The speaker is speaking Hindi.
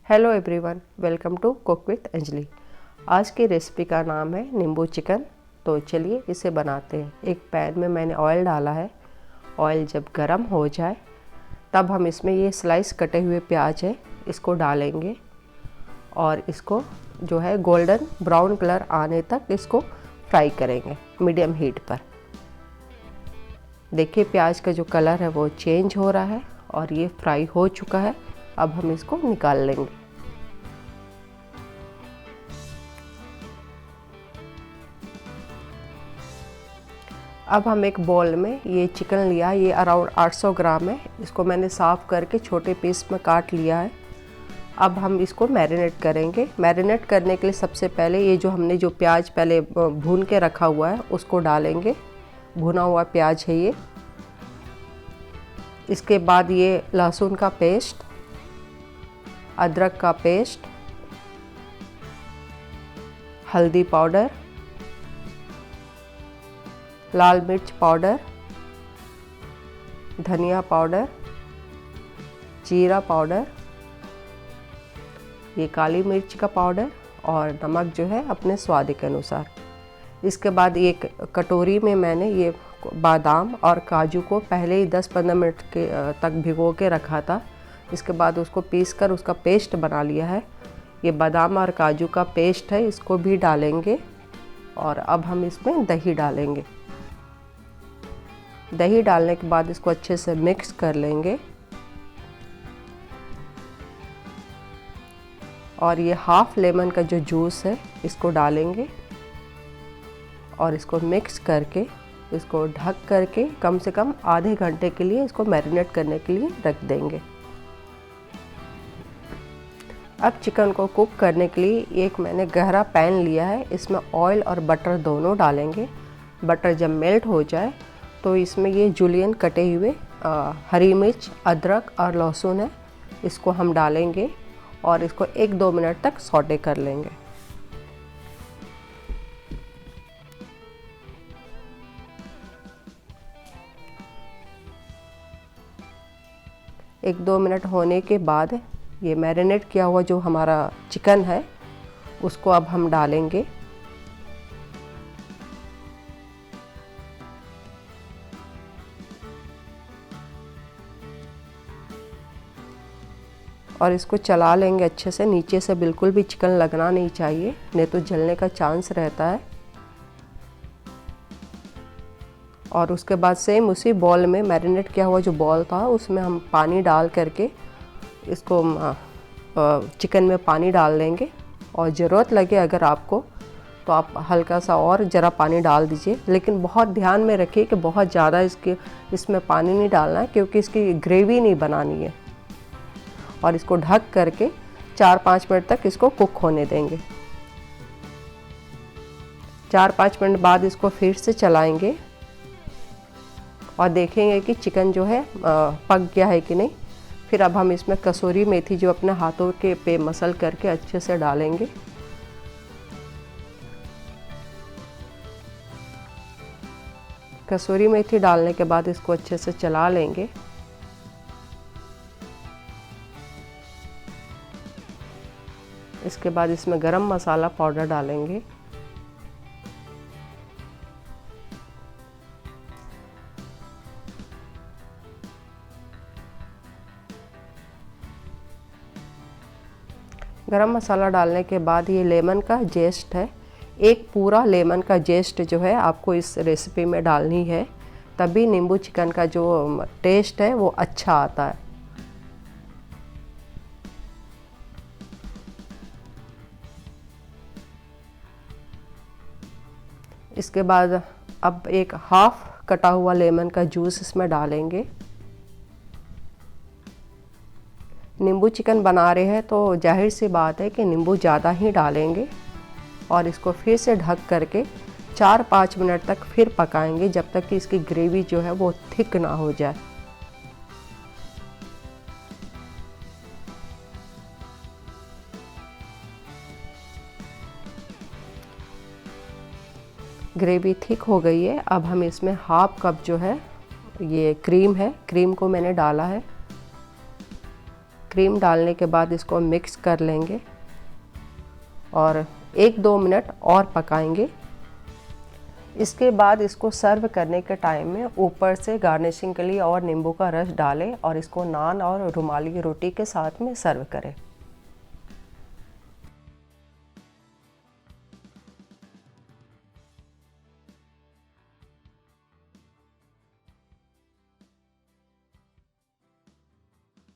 Hello everyone, welcome to cook with Anjali. आज की रेसिपी का नाम है नींबू चिकन। तो चलिए इसे बनाते हैं। एक पैन में मैंने ऑयल डाला है। ऑयल जब गर्म हो जाए तब हम इसमें ये स्लाइस कटे हुए प्याज है इसको डालेंगे और इसको जो है गोल्डन ब्राउन कलर आने तक इसको फ्राई करेंगे मीडियम हीट पर। देखिए प्याज का जो कलर है वो चेंज हो रहा है और ये फ्राई हो चुका है। अब हम इसको निकाल लेंगे। अब हम एक बाउल में ये चिकन लिया, ये अराउंड 800 ग्राम है। इसको मैंने साफ़ करके छोटे पीस में काट लिया है। अब हम इसको मैरिनेट करेंगे। मैरिनेट करने के लिए सबसे पहले ये जो हमने जो प्याज पहले भून के रखा हुआ है उसको डालेंगे। भुना हुआ प्याज है ये। इसके बाद ये लहसुन का पेस्ट, अदरक का पेस्ट, हल्दी पाउडर, लाल मिर्च पाउडर, धनिया पाउडर, जीरा पाउडर, ये काली मिर्च का पाउडर और नमक जो है अपने स्वाद के अनुसार। इसके बाद एक कटोरी में मैंने ये बादाम और काजू को पहले ही 10-15 मिनट के तक भिगो के रखा था। इसके बाद उसको पीस कर उसका पेस्ट बना लिया है। ये बादाम और काजू का पेस्ट है, इसको भी डालेंगे और अब हम इसमें दही डालेंगे। दही डालने के बाद इसको अच्छे से मिक्स कर लेंगे और ये हाफ लेमन का जो जूस है इसको डालेंगे और इसको मिक्स करके इसको ढक करके कम से कम आधे घंटे के लिए इसको मैरिनेट करने के लिए रख देंगे। अब चिकन को कुक करने के लिए एक मैंने गहरा पैन लिया है। इसमें ऑयल और बटर दोनों डालेंगे। बटर जब मेल्ट हो जाए तो इसमें ये जुलियन कटे हुए हरी मिर्च, अदरक और लहसुन है, इसको हम डालेंगे और इसको 1-2 मिनट तक सौटे कर लेंगे। एक 2 मिनट होने के बाद ये मैरिनेट किया हुआ जो हमारा चिकन है उसको अब हम डालेंगे। और इसको चला लेंगे अच्छे से। नीचे से बिल्कुल भी चिकन लगना नहीं चाहिए, नहीं तो जलने का चांस रहता है। और उसके बाद सेम उसी बॉल में मैरिनेट किया हुआ जो बॉल था उसमें हम पानी डाल करके इसको चिकन में पानी डाल देंगे और ज़रूरत लगे अगर आपको तो आप हल्का सा और ज़रा पानी डाल दीजिए। लेकिन बहुत ध्यान में रखिए कि बहुत ज़्यादा इसमें पानी नहीं डालना है क्योंकि इसकी ग्रेवी नहीं बनानी है। और इसको ढक करके 4-5 मिनट तक इसको कुक होने देंगे। 4-5 मिनट बाद इसको फिर से चलाएंगे और देखेंगे कि चिकन जो है पक गया है कि नहीं। फिर अब हम इसमें कसूरी मेथी जो अपने हाथों के पे मसल करके अच्छे से डालेंगे। कसूरी मेथी डालने के बाद इसको अच्छे से चला लेंगे। इसके बाद इसमें गरम मसाला पाउडर डालेंगे। गरम मसाला डालने के बाद ये लेमन का जेस्ट है, एक पूरा लेमन का जेस्ट जो है आपको इस रेसिपी में डालनी है, तभी नींबू चिकन का जो टेस्ट है वो अच्छा आता है। इसके बाद अब एक हाफ कटा हुआ लेमन का जूस इसमें डालेंगे। नींबू चिकन बना रहे हैं तो जाहिर सी बात है कि नींबू ज़्यादा ही डालेंगे और इसको फिर से ढक करके 4-5 मिनट तक फिर पकाएंगे जब तक कि इसकी ग्रेवी जो है वो थिक ना हो जाए। ग्रेवी थिक हो गई है। अब हम इसमें हाफ कप जो है ये क्रीम है, क्रीम को मैंने डाला है क्रीम डालने के बाद इसको मिक्स कर लेंगे और 1-2 मिनट और पकाएंगे। इसके बाद इसको सर्व करने के टाइम में ऊपर से गार्निशिंग के लिए और नींबू का रस डालें और इसको नान और रुमाली रोटी के साथ में सर्व करें।